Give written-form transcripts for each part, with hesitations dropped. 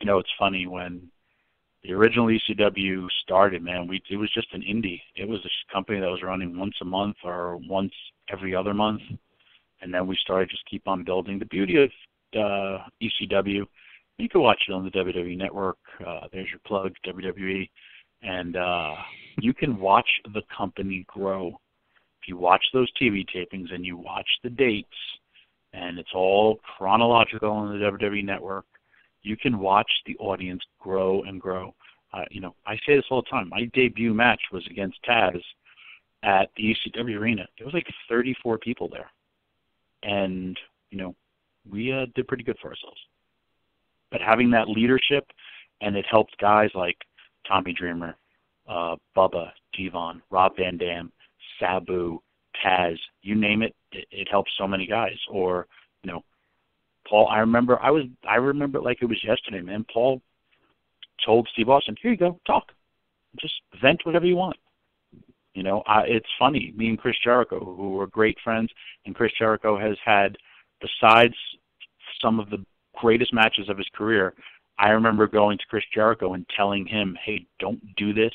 It's funny when the original ECW started, man, it was just an indie. It was a company that was running once a month or once every other month. And then we started just keep on building. The beauty of ECW, you can watch it on the WWE Network. There's your plug, WWE. And you can watch the company grow. If you watch those TV tapings and you watch the dates, and it's all chronological on the WWE Network, you can watch the audience grow and grow. I say this all the time. My debut match was against Taz at the ECW Arena. There was like 34 people there. And, we did pretty good for ourselves. But having that leadership, and it helped guys like Tommy Dreamer, Bubba, Devon, Rob Van Dam, Sabu, Taz, you name it, it helps so many guys. Or, Paul, I remember it like it was yesterday, man. Paul told Steve Austin, here you go, talk. Just vent whatever you want. It's funny, me and Chris Jericho, who were great friends, and Chris Jericho has had, besides some of the greatest matches of his career, I remember going to Chris Jericho and telling him, hey, don't do this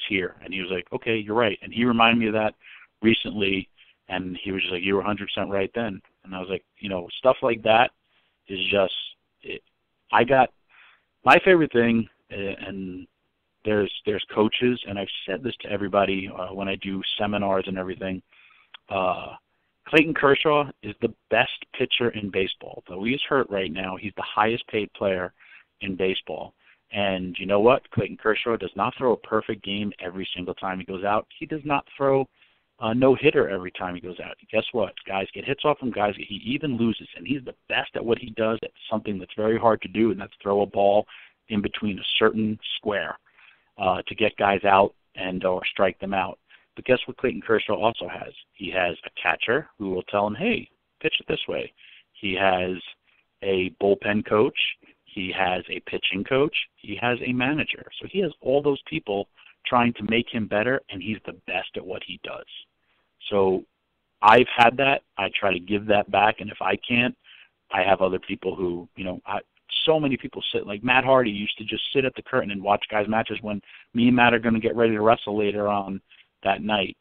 here. And he was like, okay, you're right. And he reminded me of that recently, and he was just like, you were 100% right then. And I was like, stuff like that is just, I got my favorite thing, and there's coaches, and I've said this to everybody when I do seminars and everything. Clayton Kershaw is the best pitcher in baseball. Though he's hurt right now, he's the highest paid player in baseball. And you know what? Clayton Kershaw does not throw a perfect game every single time he goes out. He does not throw a no-hitter every time he goes out. Guess what? Guys get hits off him. He even loses. And he's the best at what he does, at something that's very hard to do, and that's throw a ball in between a certain square to get guys out and or strike them out. But guess what Clayton Kershaw also has? He has a catcher who will tell him, hey, pitch it this way. He has a bullpen coach. He has a pitching coach. He has a manager. So he has all those people trying to make him better, and he's the best at what he does. So I've had that. I try to give that back, and if I can't, I have other people who, so many people sit, like Matt Hardy used to just sit at the curtain and watch guys' matches when me and Matt are going to get ready to wrestle later on that night.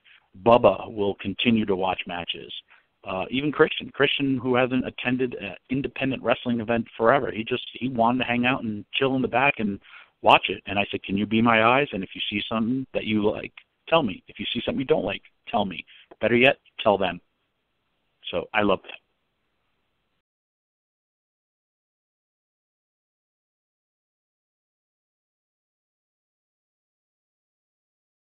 Bubba will continue to watch matches. Even Christian, who hasn't attended an independent wrestling event forever, he wanted to hang out and chill in the back and watch it. And I said, can you be my eyes? And if you see something that you like, tell me. If you see something you don't like, tell me. Better yet, tell them. So I love that.